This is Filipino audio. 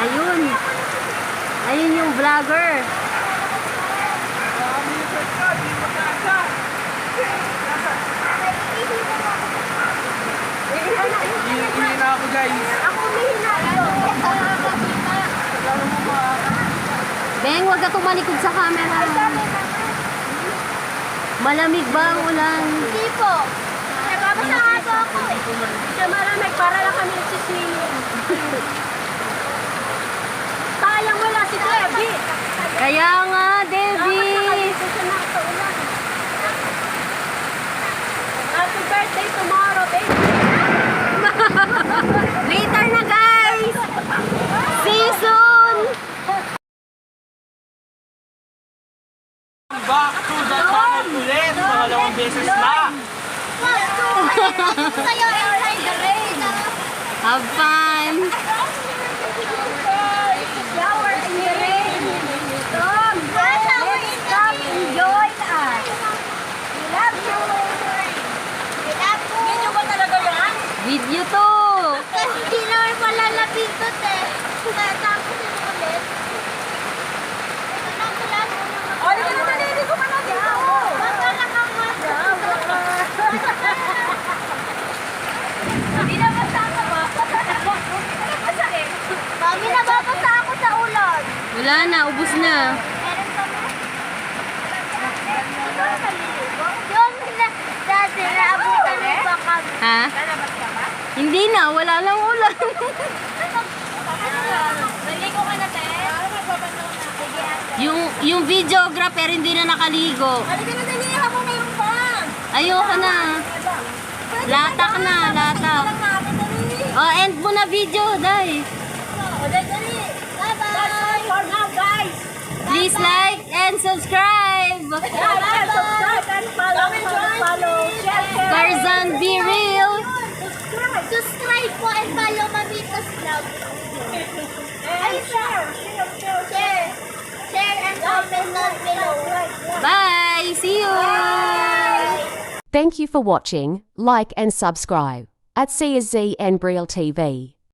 Ayun. Ayun yung vlogger. Hindi na ako, guys. Ako humihina ito. Beng, wag ka tumalikod sa camera. Malamig ba ang ulan? Hindi po. Nababasa nga po ako eh. Siya malamig para lang kami nagsiswimming. Sayang wala si Debbie. Kaya nga, Debbie. Happy birthday tomorrow, baby. Later na, guys. See you soon. Back to the channel ulit. Pangalawang beses na. Sa'yo, inside the rain. Have fun. Shower in the rain. Tom, stop, enjoy us. We love you. We love you. Video ba talaga yan? Video to. Kasi hindi naman malalapit to, te. Tapos yun ulit. O, di ka na nalili ko pa na dito. Baka lang ang masa. Hindi na basta ka ba? Mami, nababasa ako sa ulan. Wala na, ubos na. Meron ka mo? Yung dati naabutan mo pa kami. Ha? Lalabas ka ba? Hindi na, wala lang ulan. Naligo ka na, te? Sige, ate. yung videographer hindi na nakaligo. Halika na, dali. Habang mayroon pa. Ayoko na. Latak na, latak. Lang natin, dali. Oh, end mo na video, Day. O, dali. Bye-bye. That's all for now, guys. Please like and subscribe. Like, subscribe, and follow. Share. Tarzan Be Real. Subscribe po and follow Mamita's vlog. And share. Share and comment down below. Bye. See you. Thank you for watching, like and subscribe at CSZ and Briel TV.